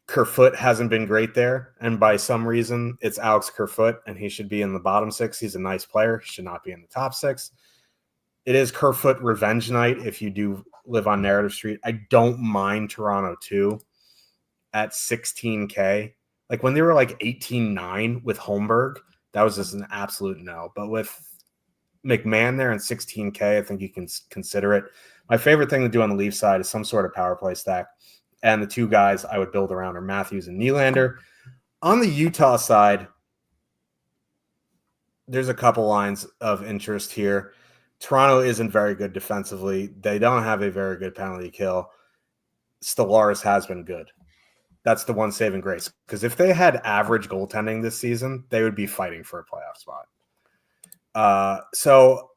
Kerfoot hasn't been great there. And by some reason, it's Alex Kerfoot, and he should be in the bottom 6. He's a nice player. He should not be in the top 6. It is Kerfoot revenge night if you do live on Narrative Street. I don't mind Toronto 2 at 16K. Like when they were like 18-9 with Holmberg, that was just an absolute no. But with McMahon there and 16K, I think you can consider it. My favorite thing to do on the Leaf side is some sort of power play stack. And the two guys I would build around are Matthews and Nylander. On the Utah side, there's a couple lines of interest here. Toronto isn't very good defensively. They don't have a very good penalty kill. Stellaris has been good. That's the one saving grace. Because if they had average goaltending this season, they would be fighting for a playoff spot. So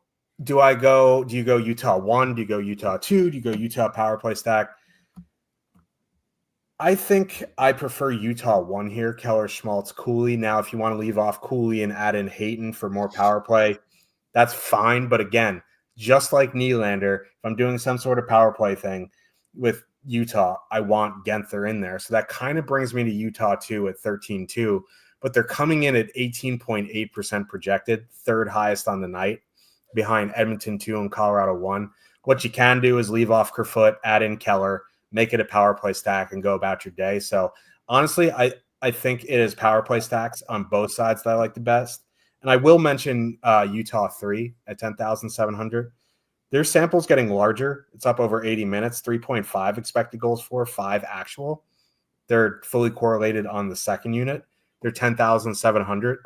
do you go Utah 1? Do you go Utah 2? Do you go Utah power play stack? I think I prefer Utah 1 here. Keller, Schmaltz, Cooley. Now, if you want to leave off Cooley and add in Hayton for more power play, that's fine. But again, just like Nylander, if I'm doing some sort of power play thing with Utah, I want Genther in there. So that kind of brings me to Utah 2 at 13-2. But they're coming in at 18.8% projected, third highest on the night, behind Edmonton 2 and Colorado 1. What you can do is leave off Kerfoot, add in Keller, make it a power play stack, and go about your day. So honestly, I think it is power play stacks on both sides that I like the best. And I will mention Utah 3 at 10,700. Their sample's getting larger. It's up over 80 minutes, 3.5 expected goals for, 5 actual. They're fully correlated on the second unit. They're 10,700.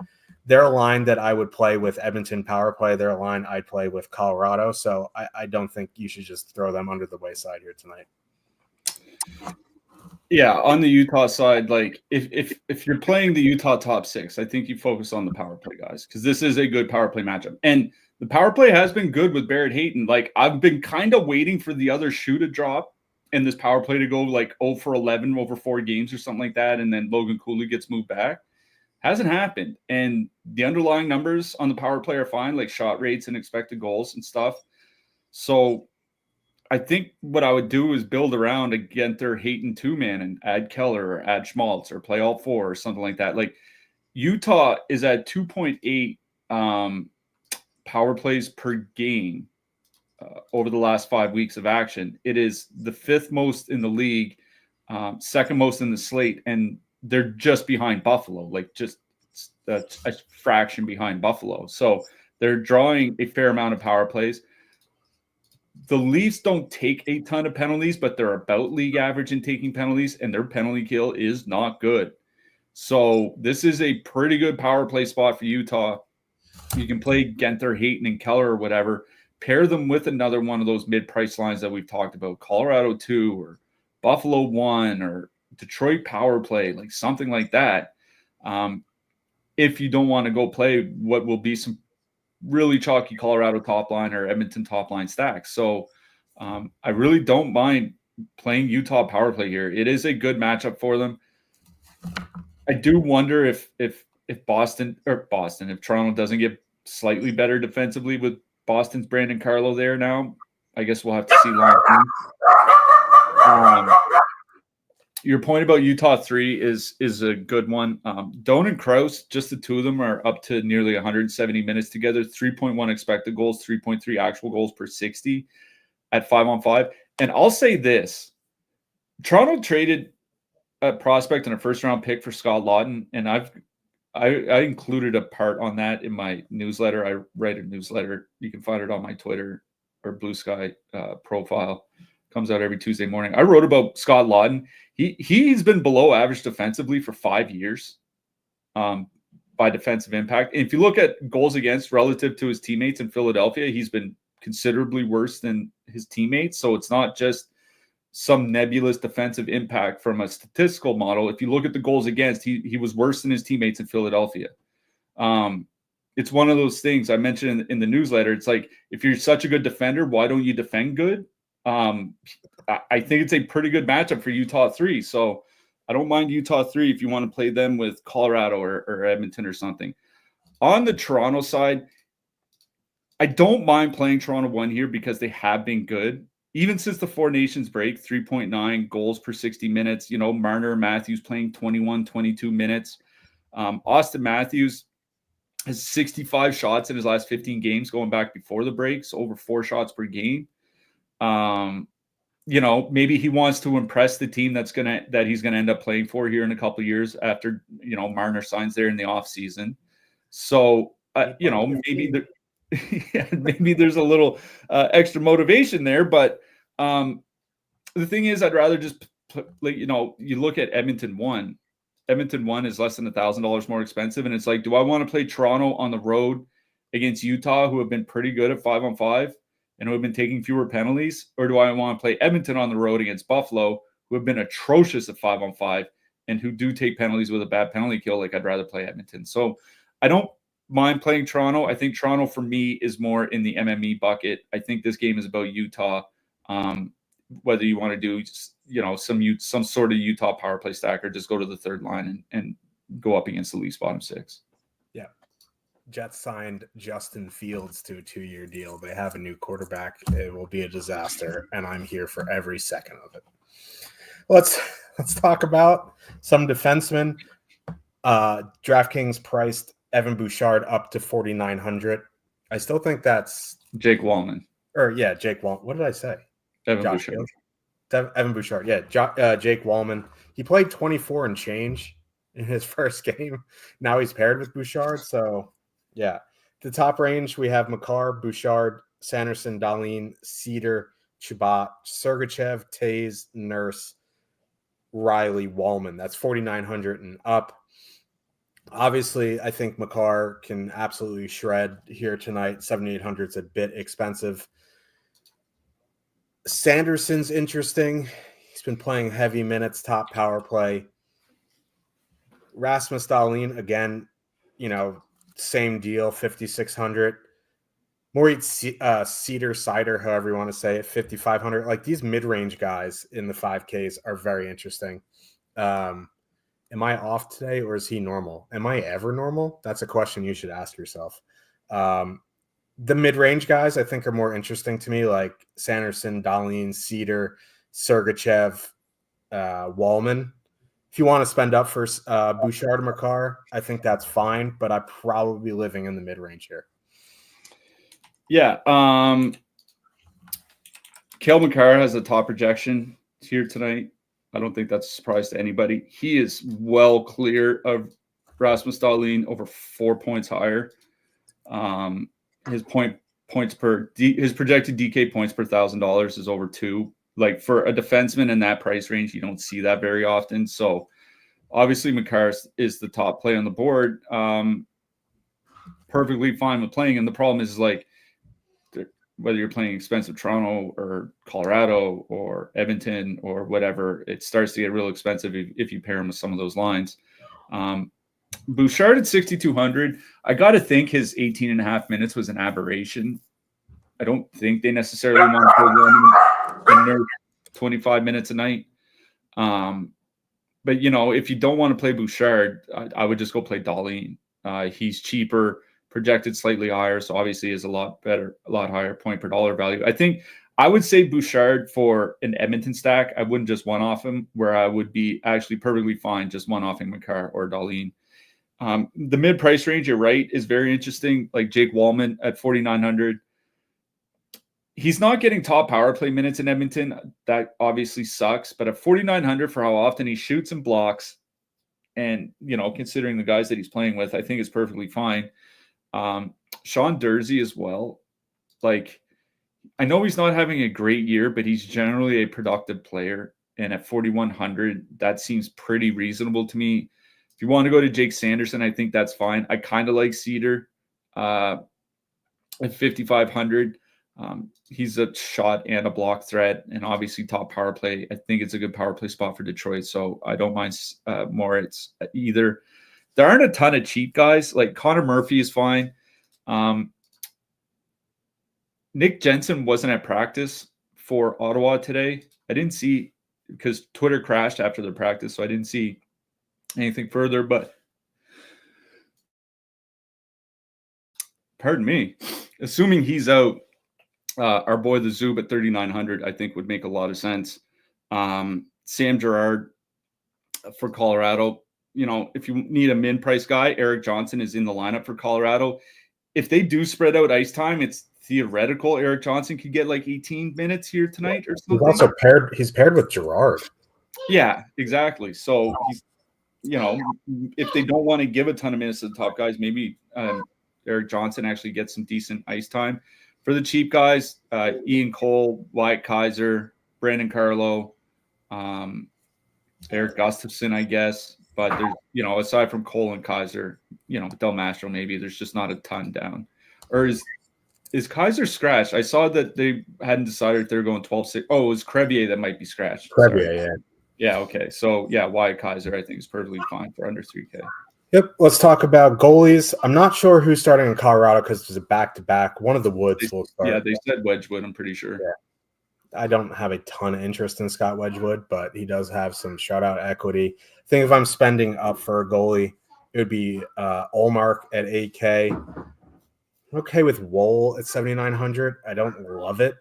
They're a line that I would play with Edmonton power play. They're a line I'd play with Colorado. So I don't think you should just throw them under the wayside here tonight. Yeah, on the Utah side, like if you're playing the Utah top six, I think you focus on the power play guys because this is a good power play matchup. And the power play has been good with Barrett Hayton. Like I've been kind of waiting for the other shoe to drop and this power play to go like 0 for 11 over 4 games or something like that. And then Logan Cooley gets moved back. Hasn't happened. And the underlying numbers on the power play are fine, like shot rates and expected goals and stuff. So I think what I would do is build around a Genter Hayton 2-man and add Keller or add Schmaltz or play all 4 or something like that. Like Utah is at 2.8 power plays per game over the last 5 weeks of action. It is the 5th most in the league, 2nd most in the slate, and they're just behind Buffalo, like just a fraction behind Buffalo. So they're drawing a fair amount of power plays. The Leafs don't take a ton of penalties, but they're about league average in taking penalties, and their penalty kill is not good. So this is a pretty good power play spot for Utah. You can play Genter, Hayton, and Keller or whatever. Pair them with another one of those mid-price lines that we've talked about, Colorado 2 or Buffalo 1 or Detroit power play, like something like that. If you don't want to go play what will be some really chalky Colorado top line or Edmonton top line stacks. So I really don't mind playing Utah power play here. It is a good matchup for them. I do wonder if Toronto doesn't get slightly better defensively with Boston's Brandon Carlo there now. I guess we'll have to see long term. Your point about Utah 3 is a good one. Doan and Krause, just the two of them are up to nearly 170 minutes together, 3.1 expected goals, 3.3 actual goals per 60 at 5-on-5. And I'll say this, Toronto traded a prospect and a first-round pick for Scott Lawton, and I included a part on that in my newsletter. I write a newsletter. You can find it on my Twitter or Blue Sky profile. Comes out every Tuesday morning. I wrote about Scott Lawton. He's been below average defensively for 5 years by defensive impact. And if you look at goals against relative to his teammates in Philadelphia, he's been considerably worse than his teammates. So it's not just some nebulous defensive impact from a statistical model. If you look at the goals against, he was worse than his teammates in Philadelphia. It's one of those things I mentioned in the newsletter. It's like, if you're such a good defender, why don't you defend good? I think it's a pretty good matchup for Utah 3. So I don't mind Utah 3 if you want to play them with Colorado or Edmonton or something. On the Toronto side, I don't mind playing Toronto 1 here because they have been good. Even since the Four Nations break, 3.9 goals per 60 minutes. You know, Marner Matthews playing 21, 22 minutes. Austin Matthews has 65 shots in his last 15 games going back before the breaks, over 4 shots per game. You know, maybe he wants to impress the team that he's gonna end up playing for here in a couple of years after, you know, Marner signs there in the offseason. So you know, maybe there's a little extra motivation there, but the thing is, I'd rather just you know, you look at Edmonton 1. Edmonton 1 is less than $1,000 more expensive, and it's like, do I want to play Toronto on the road against Utah, who have been pretty good at 5-on-5 and who have been taking fewer penalties, or do I want to play Edmonton on the road against Buffalo, who have been atrocious at 5-on-5 and who do take penalties with a bad penalty kill? Like, I'd rather play Edmonton. So I don't mind playing Toronto. I think Toronto for me is more in the MME bucket. I think this game is about Utah. Whether you want to do, you know, some sort of Utah power play stack or just go to the third line and go up against the Leafs bottom 6. Yeah. Jets signed Justin Fields to a 2-year deal. They have a new quarterback. It will be a disaster, and I'm here for every second of it. Let's talk about some defensemen. DraftKings priced Evan Bouchard up to 4,900. I still think that's Jake Wallman. Jake Wallman. What did I say? Evan Bouchard. Evan Bouchard. Yeah, Jake Wallman. He played 24 and change in his first game. Now he's paired with Bouchard. So, yeah. The top range, we have Makar, Bouchard, Sanderson, Dahlin, Cedar, Chabot, Sergachev, Taze, Nurse, Riley, Wallman. That's 4,900 and up. Obviously, I think Makar can absolutely shred here tonight. 7,800 is a bit expensive. Sanderson's interesting. He's been playing heavy minutes, top power play. Rasmus Dahlin, again, same deal, 5,600. Moritz Cedar Cider, however you want to say it, 5,500. Like these mid-range guys in the 5Ks are very interesting. Am I off today or is he normal? Am I ever normal? That's a question you should ask yourself. The mid-range guys I think are more interesting to me, like Sanderson, Dahlin, Cedar, Sergachev, Wallman. If you want to spend up for Bouchard or Makar, I think that's fine, but I'd probably be living in the mid-range here. Yeah. Cale Makar has a top projection here tonight. I don't think that's a surprise to anybody. He is well clear of Rasmus Dahlin, over 4 points higher. His his projected DK points per $1,000 is over 2. Like for a defenseman in that price range, you don't see that very often. So obviously Makar is the top play on the board. Perfectly fine with playing. And the problem is like, whether you're playing expensive Toronto or Colorado or Edmonton or whatever, it starts to get real expensive if you pair him with some of those lines. Bouchard at 6,200. I got to think his 18 and a half minutes was an aberration. I don't think they necessarily want to play him 25 minutes a night. But, if you don't want to play Bouchard, I would just go play Dahlin. He's cheaper, projected slightly higher, so obviously is a lot higher point per dollar value. I think I would say Bouchard for an Edmonton stack. I wouldn't just one-off him, where I would be actually perfectly fine just one-offing Makar or Dahlin. The mid-price range, you're right, is very interesting. Like Jake Wallman at 4,900. He's not getting top power play minutes in Edmonton. That obviously sucks, but at 4,900 for how often he shoots and blocks, and, considering the guys that he's playing with, I think it's perfectly fine. Sean Durzi as well. Like, I know he's not having a great year, but he's generally a productive player. And at 4,100, that seems pretty reasonable to me. If you want to go to Jake Sanderson, I think that's fine. I kind of like Cedar at 5,500. He's a shot and a block threat, and obviously top power play. I think it's a good power play spot for Detroit, so I don't mind Moritz either. There aren't a ton of cheap guys. Like Connor Murphy is fine. Nick Jensen wasn't at practice for Ottawa today. I didn't see, because Twitter crashed after the practice, so I didn't see anything further. But pardon me, assuming he's out, our boy the Zoob at 3,900, I think would make a lot of sense. Sam Girard for Colorado. If you need a min-price guy, Eric Johnson is in the lineup for Colorado. If they do spread out ice time, it's theoretical Eric Johnson could get like 18 minutes here tonight or something. He's also paired with Girard. Yeah, exactly. So he's, if they don't want to give a ton of minutes to the top guys, maybe Eric Johnson actually gets some decent ice time. For the cheap guys, Ian Cole, Wyatt Kaiser, Brandon Carlo, Eric Gustafson, I guess. But there's, aside from Cole and Kaiser, Del Mastro, maybe there's just not a ton down. Or is Kaiser scratched? I saw that they hadn't decided if they're going 12-6. Oh, it was Crevier that might be scratched. Crevier, yeah. Yeah, okay. So, yeah, Wyatt Kaiser, I think, is perfectly fine for under 3K. Yep. Let's talk about goalies. I'm not sure who's starting in Colorado because it was a back-to-back. One of the Woods will start. Yeah, they said Wedgwood, I'm pretty sure. Yeah. I don't have a ton of interest in Scott Wedgwood, but he does have some shutout equity. I think if I'm spending up for a goalie, it would be Ullmark at 8K. I'm okay with Woll at 7,900. I don't love it.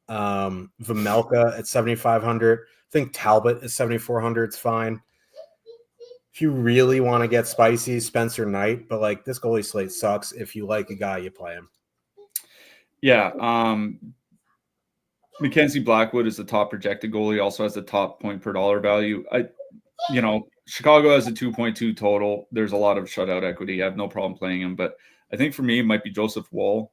Vmelka at 7,500. I think Talbot at 7,400 is fine. If you really want to get spicy, Spencer Knight, but like this goalie slate sucks. If you like a guy, you play him. Yeah. Mackenzie Blackwood is the top projected goalie, also has the top point per dollar value. Chicago has a 2.2 total. There's a lot of shutout equity. I have no problem playing him, but I think for me, it might be Joseph Woll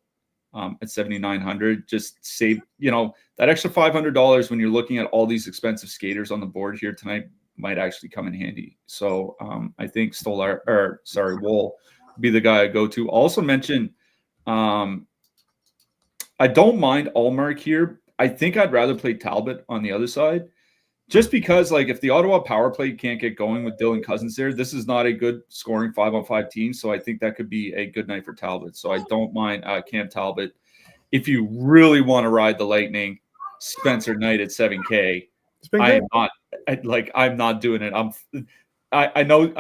at 7,900. Just save, that extra $500 when you're looking at all these expensive skaters on the board here tonight might actually come in handy. So I think Wool be the guy I go to. Also mention, I don't mind Allmark here. I think I'd rather play Talbot on the other side, just because like if the Ottawa power play can't get going with Dylan Cousins there, this is not a good scoring 5-on-5 team. So I think that could be a good night for Talbot. So I don't mind Cam Talbot. If you really want to ride the Lightning, Spencer Knight at 7K. I'm not doing it. I know.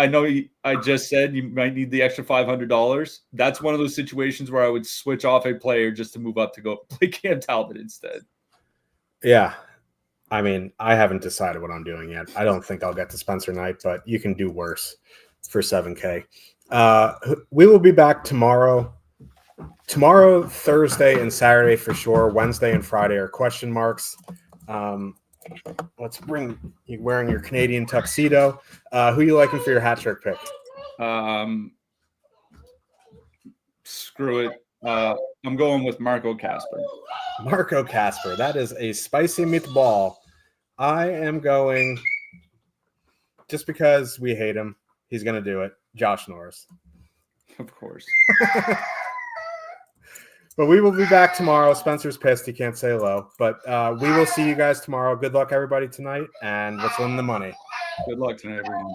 I just said you might need the extra $500. That's one of those situations where I would switch off a player just to move up to go play Cam Talbot instead. Yeah. I mean, I haven't decided what I'm doing yet. I don't think I'll get to Spencer Knight, but you can do worse for 7K. We will be back tomorrow. Tomorrow, Thursday, and Saturday for sure. Wednesday and Friday are question marks. Let's bring you wearing your Canadian tuxedo. Who you liking for your hat trick pick? Screw it. I'm going with Marco Kasper. Marco Kasper. That is a spicy meatball. I am going, just because we hate him, he's going to do it. Josh Norris. Of course. But we will be back tomorrow. Spencer's pissed. He can't say hello. But we will see you guys tomorrow. Good luck, everybody, tonight. And let's win the money. Good luck tonight, everyone.